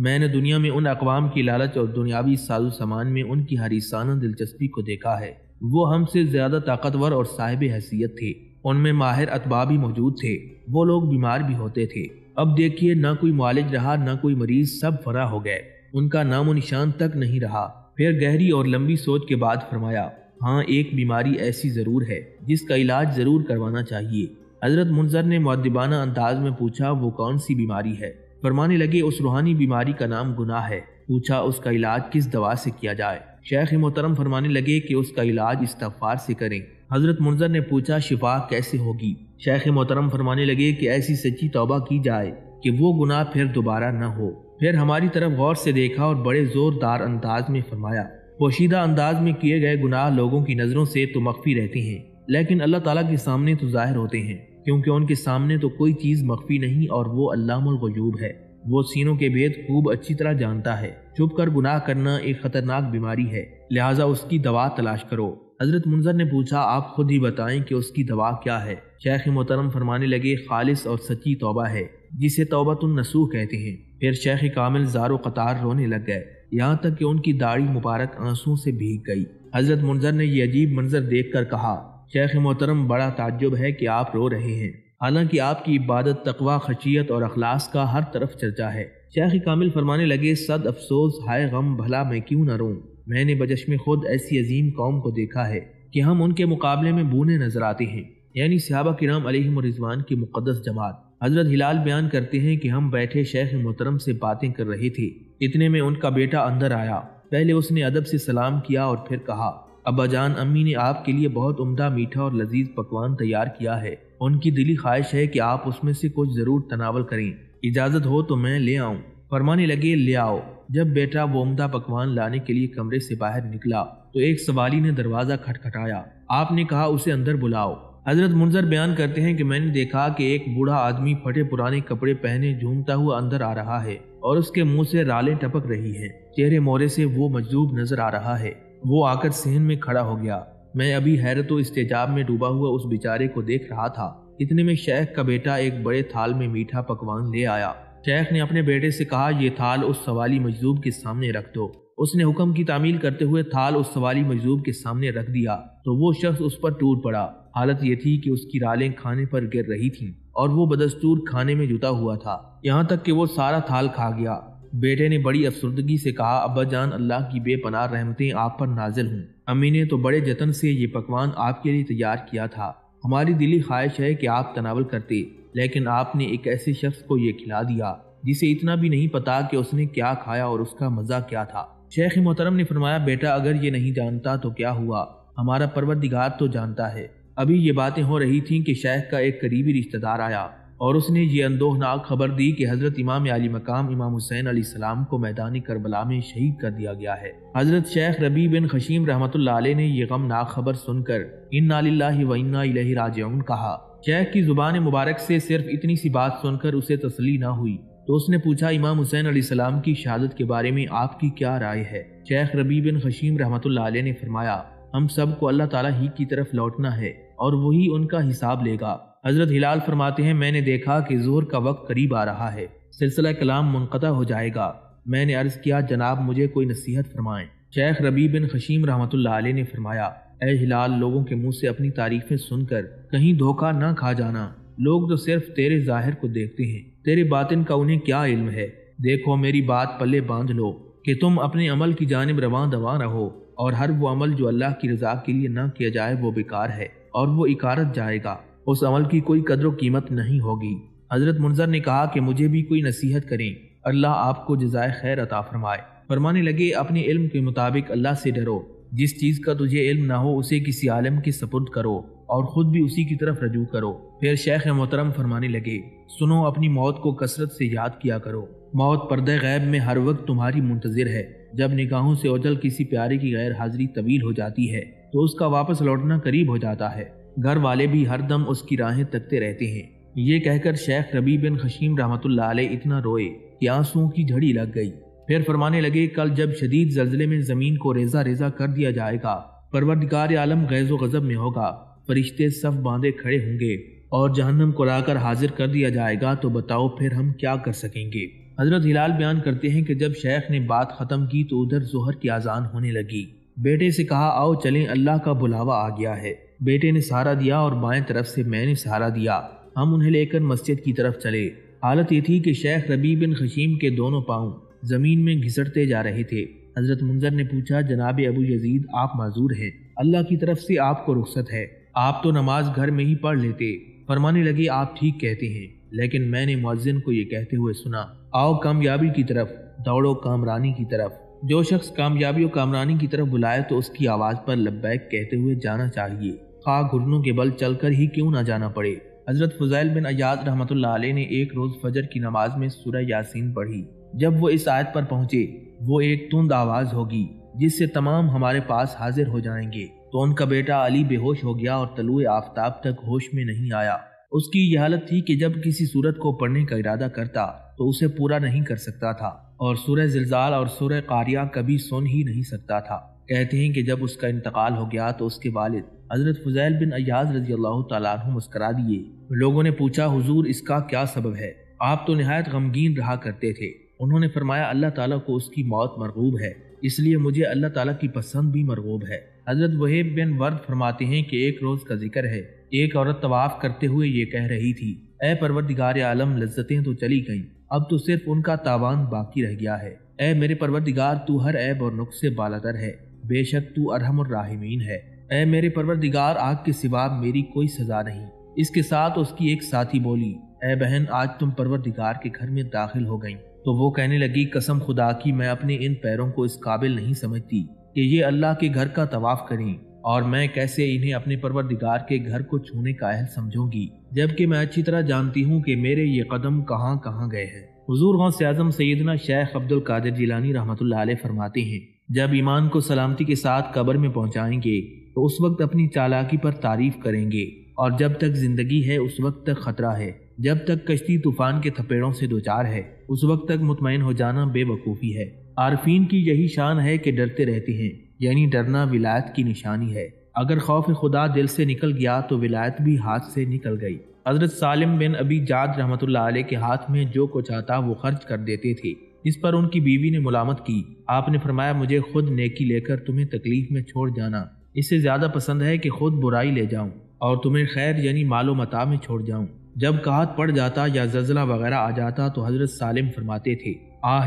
میں نے دنیا میں ان اقوام کی لالچ اور دنیاوی ساز و سامان میں ان کی حریصانہ دلچسپی کو دیکھا ہے۔ وہ ہم سے زیادہ طاقتور اور صاحب حیثیت تھے، ان میں ماہر اطباء بھی موجود تھے، وہ لوگ بیمار بھی ہوتے تھے۔ اب دیکھیے، نہ کوئی معالج رہا نہ کوئی مریض، سب فرا ہو گئے، ان کا نام و نشان تک نہیں رہا۔ پھر گہری اور لمبی سوچ کے بعد فرمایا، ہاں ایک بیماری ایسی ضرور ہے جس کا علاج ضرور کروانا چاہیے۔ حضرت منذر نے مؤدبانہ انداز میں پوچھا، وہ کون سی بیماری ہے؟ فرمانے لگے، اس روحانی بیماری کا نام گناہ ہے۔ پوچھا، اس کا علاج کس دوا سے کیا جائے؟ شیخ محترم فرمانے لگے کہ اس کا علاج استغفار سے کریں۔ حضرت منذر نے پوچھا، شفا کیسے ہوگی؟ شیخ محترم فرمانے لگے کہ ایسی سچی توبہ کی جائے کہ وہ گناہ پھر دوبارہ نہ ہو۔ پھر ہماری طرف غور سے دیکھا اور بڑے زوردار انداز میں فرمایا، پوشیدہ انداز میں کیے گئے گناہ لوگوں کی نظروں سے تو مخفی رہتے ہیں، لیکن اللہ تعالیٰ کے سامنے تو ظاہر ہوتے ہیں، کیونکہ ان کے سامنے تو کوئی چیز مخفی نہیں، اور وہ علام الغیوب ہے۔ وہ سینوں کے بھید خوب اچھی طرح جانتا ہے۔ چھپ کر گناہ کرنا ایک خطرناک بیماری ہے، لہٰذا اس کی دوا تلاش کرو۔ حضرت منذر نے پوچھا، آپ خود ہی بتائیں کہ اس کی دوا کیا ہے؟ شیخ محترم فرمانے لگے، خالص اور سچی توبہ ہے، جسے توبۃ النصوح کہتے ہیں۔ پھر شیخ کامل زار و قطار رونے لگ گئے، یہاں تک کہ ان کی داڑھی مبارک آنسوں سے بھیگ گئی۔ حضرت منذر نے یہ عجیب منظر دیکھ کر کہا، شیخ محترم بڑا تعجب ہے کہ آپ رو رہے ہیں، حالانکہ آپ کی عبادت، تقوی، خشیت اور اخلاص کا ہر طرف چرچا ہے۔ شیخ کامل فرمانے لگے، صد افسوس، ہائے غم، بھلا میں کیوں نہ روں؟ میں نے بچشم خود ایسی عظیم قوم کو دیکھا ہے کہ ہم ان کے مقابلے میں بونے نظر آتے ہیں، یعنی صحابہ کرام علیہم الرضوان کی مقدس جماعت۔ حضرت ہلال بیان کرتے ہیں کہ ہم بیٹھے شیخ محترم سے باتیں کر رہے تھے، اتنے میں ان کا بیٹا اندر آیا۔ پہلے اس نے ادب سے سلام کیا اور پھر کہا، ابا جان، امی نے آپ کے لیے بہت عمدہ میٹھا اور لذیذ پکوان تیار کیا ہے، ان کی دلی خواہش ہے کہ آپ اس میں سے کچھ ضرور تناول کریں، اجازت ہو تو میں لے آؤں؟ فرمانے لگے، لے آؤ۔ جب بیٹا وہ عمدہ پکوان لانے کے لیے کمرے سے باہر نکلا تو ایک سوالی نے دروازہ کھٹکھٹایا۔ آپ نے کہا، اسے اندر بلاؤ۔ حضرت منذر بیان کرتے ہیں کہ میں نے دیکھا کہ ایک بوڑھا آدمی پھٹے پرانے کپڑے پہنے جھومتا ہوا اندر آ رہا ہے، اور اس کے منہ سے رالیں ٹپک رہی ہیں، چہرے مورے سے وہ مجذوب نظر آ رہا ہے۔ وہ آ کر صحن میں کھڑا ہو گیا۔ میں ابھی حیرت و استعجاب میں ڈوبا ہوا اس بیچارے کو دیکھ رہا تھا، اتنے میں شیخ کا بیٹا ایک بڑے تھال میں میٹھا پکوان لے آیا۔ شیخ نے اپنے بیٹے سے کہا، یہ تھال اس سوالی مجذوب کے سامنے رکھ دو۔ اس نے حکم کی تعمیل کرتے ہوئے تھال اس سوالی مجذوب کے سامنے رکھ دیا تو وہ شخص اس پر ٹوٹ پڑا۔ حالت یہ تھی کہ اس کی رالیں کھانے پر گر رہی تھیں اور وہ بدستور کھانے میں جتا ہوا تھا، یہاں تک کہ وہ سارا تھال کھا گیا۔ بیٹے نے بڑی افسردگی سے کہا، ابا جان، اللہ کی بے پناہ رحمتیں آپ پر نازل ہوں۔ امی نے تو بڑے جتن سے یہ پکوان آپ کے لیے تیار کیا تھا، ہماری دلی خواہش ہے کہ آپ تناول کرتے، لیکن آپ نے ایک ایسے شخص کو یہ کھلا دیا جسے اتنا بھی نہیں پتا کہ اس نے کیا کھایا اور اس کا مزہ کیا تھا۔ شیخ محترم نے فرمایا، بیٹا اگر یہ نہیں جانتا تو کیا ہوا، ہمارا پروردگار تو جانتا ہے۔ ابھی یہ باتیں ہو رہی تھیں کہ شیخ کا ایک قریبی رشتہ دار آیا اور اس نے یہ اندوہناک خبر دی کہ حضرت امام عالی مقام امام حسین علیہ السلام کو میدان کربلا میں شہید کر دیا گیا ہے۔ حضرت شیخ ربیع بن خشیم رحمۃ اللہ علیہ نے یہ غمناک خبر سن کر انا للہ و انا الیہ راجعون کہا۔ شیخ کی زبان مبارک سے صرف اتنی سی بات سن کر اسے تسلی نہ ہوئی تو اس نے پوچھا، امام حسین علیہ السلام کی شہادت کے بارے میں آپ کی کیا رائے ہے؟ شیخ ربیع بن خشیم رحمۃ اللہ علیہ نے فرمایا، ہم سب کو اللہ تعالیٰ ہی کی طرف لوٹنا ہے اور وہی ان کا حساب لے گا۔ حضرت ہلال فرماتے ہیں، میں نے دیکھا کہ ظہر کا وقت قریب آ رہا ہے، سلسلہ کلام منقطع ہو جائے گا۔ میں نے عرض کیا، جناب مجھے کوئی نصیحت فرمائیں۔ شیخ ربیع بن خشیم رحمۃ اللہ علیہ نے فرمایا، اے ہلال، لوگوں کے منہ سے اپنی تعریفیں سن کر کہیں دھوکہ نہ کھا جانا، لوگ تو صرف تیرے ظاہر کو دیکھتے ہیں، تیرے باطن کا انہیں کیا علم ہے۔ دیکھو، میری بات پلے باندھ لو کہ تم اپنے عمل کی جانب رواں دواں رہو، اور ہر وہ عمل جو اللہ کی رضا کے لیے نہ کیا جائے وہ بیکار ہے اور وہ اکارت جائے گا، اس عمل کی کوئی قدر و قیمت نہیں ہوگی۔ حضرت منذر نے کہا کہ مجھے بھی کوئی نصیحت کریں، اللہ آپ کو جزائے خیر عطا فرمائے۔ فرمانے لگے، اپنے علم کے مطابق اللہ سے ڈرو، جس چیز کا تجھے علم نہ ہو اسے کسی عالم کے سپرد کرو اور خود بھی اسی کی طرف رجوع کرو۔ پھر شیخ محترم فرمانے لگے، سنو، اپنی موت کو کثرت سے یاد کیا کرو، موت پردہ غیب میں ہر وقت تمہاری منتظر ہے۔ جب نگاہوں سے اوجھل کسی پیارے کی غیر حاضری طویل ہو جاتی ہے تو اس کا واپس لوٹنا قریب ہو جاتا ہے، گھر والے بھی ہر دم اس کی راہیں تکتے رہتے ہیں۔ یہ کہہ کر شیخ ربیع بن خشیم رحمۃ اللہ علیہ اتنا روئے کہ آنسوؤں کی جھڑی لگ گئی۔ پھر فرمانے لگے، کل جب شدید زلزلے میں زمین کو ریزہ ریزہ کر دیا جائے گا، پروردگار عالم غیظ و غضب میں ہوگا، فرشتے صف باندھے کھڑے ہوں گے اور جہنم کو لا کر حاضر کر دیا جائے گا، تو بتاؤ پھر ہم کیا کر سکیں گے؟ حضرت ہلال بیان کرتے ہیں کہ جب شیخ نے بات ختم کی تو ادھر ظہر کی اذان ہونے لگی۔ بیٹے سے کہا آؤ چلیں، اللہ کا بلاوا آ گیا ہے۔ بیٹے نے سہارا دیا اور بائیں طرف سے میں نے سہارا دیا۔ ہم انہیں لے کر مسجد کی طرف چلے۔ حالت یہ تھی کہ شیخ ربیع بن خشیم کے دونوں پاؤں زمین میں گھسٹتے جا رہے تھے۔ حضرت منذر نے پوچھا جناب ابو یزید آپ معذور ہیں، اللہ کی طرف سے آپ کو رخصت ہے، آپ تو نماز گھر میں ہی پڑھ لیتے۔ فرمانے لگے آپ ٹھیک کہتے ہیں، لیکن میں نے مؤذن کو یہ کہتے ہوئے سنا آؤ کامیابی کی طرف، دوڑو کامرانی کی طرف۔ جو شخص کامیابی و کامرانی کی طرف بلائے تو اس کی آواز پر لبیک کہتے ہوئے جانا چاہیے، خواہ گھٹنوں کے بل چل کر ہی کیوں نہ جانا پڑے۔ حضرت فضیل بن عیاض رحمۃ اللہ علیہ نے ایک روز فجر کی نماز میں سورہ یاسین پڑھی۔ جب وہ اس آیت پر پہنچے وہ ایک تند آواز ہوگی جس سے تمام ہمارے پاس حاضر ہو جائیں گے، تو ان کا بیٹا علی بے ہوش ہو گیا اور طلوع آفتاب تک ہوش میں نہیں آیا۔ اس کی یہ حالت تھی کہ جب کسی سورت کو پڑھنے کا ارادہ کرتا تو اسے پورا نہیں کر سکتا تھا، اور سورہ زلزال اور سورہ قاریہ کبھی سن ہی نہیں سکتا تھا۔ کہتے ہیں کہ جب اس کا انتقال ہو گیا تو اس کے والد حضرت فضیل بن عیاض رضی اللہ تعالیٰ عنہ مسکرا دیے۔ لوگوں نے پوچھا حضور اس کا کیا سبب ہے؟ آپ تو نہایت غمگین رہا کرتے تھے۔ انہوں نے فرمایا اللہ تعالیٰ کو اس کی موت مرغوب ہے، اس لیے مجھے اللہ تعالیٰ کی پسند بھی مرغوب ہے۔ حضرت وہیب بن ورد فرماتے ہیں کہ ایک روز کا ذکر ہے، ایک عورت طواف کرتے ہوئے یہ کہہ رہی تھی اے پروردگار عالم، لذتیں تو چلی گئیں، اب تو صرف ان کا تاوان باقی رہ گیا ہے۔ اے میرے پروردگار تو ہر عیب اور نقص سے بالاتر ہے، بے شک تو ارحم الراحمین ہے۔ اے میرے پروردگار آگ کے سوا میری کوئی سزا نہیں۔ اس کے ساتھ اس کی ایک ساتھی بولی اے بہن آج تم پروردگار کے گھر میں داخل ہو گئیں۔ تو وہ کہنے لگی قسم خدا کی میں اپنے ان پیروں کو اس قابل نہیں سمجھتی کہ یہ اللہ کے گھر کا طواف کریں، اور میں کیسے انہیں اپنے پروردگار کے گھر کو چھونے کا اہل سمجھوں گی، جبکہ میں اچھی طرح جانتی ہوں کہ میرے یہ قدم کہاں کہاں گئے ہیں۔ حضور غوث اعظم سیدنا شیخ عبد القادر جیلانی رحمۃ اللہ علیہ فرماتے ہیں جب ایمان کو سلامتی کے ساتھ قبر میں پہنچائیں گے تو اس وقت اپنی چالاکی پر تعریف کریں گے، اور جب تک زندگی ہے اس وقت تک خطرہ ہے، جب تک کشتی طوفان کے تھپیڑوں سے دوچار ہے اس وقت تک مطمئن ہو جانا بے وقوفی ہے۔ عارفین کی یہی شان ہے کہ ڈرتے رہتے ہیں، یعنی ڈرنا ولایت کی نشانی ہے۔ اگر خوف خدا دل سے نکل گیا تو ولایت بھی ہاتھ سے نکل گئی۔ حضرت سالم بن ابی جعد رحمۃ اللہ علیہ کے ہاتھ میں جو کچھ آتا وہ خرچ کر دیتے تھے۔ اس پر ان کی بیوی نے ملامت کی۔ آپ نے فرمایا مجھے خود نیکی لے کر تمہیں تکلیف میں چھوڑ جانا اس سے زیادہ پسند ہے کہ خود برائی لے جاؤں اور تمہیں خیر یعنی مال و متاع میں چھوڑ جاؤں۔ جب قحط پڑ جاتا یا زلزلہ وغیرہ آ جاتا تو حضرت سالم فرماتے تھے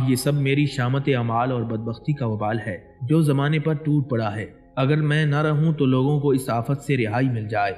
یہ سب میری شامت اعمال اور بدبختی کا وبال ہے جو زمانے پر ٹوٹ پڑا ہے، اگر میں نہ رہوں تو لوگوں کو اس آفت سے رہائی مل جائے۔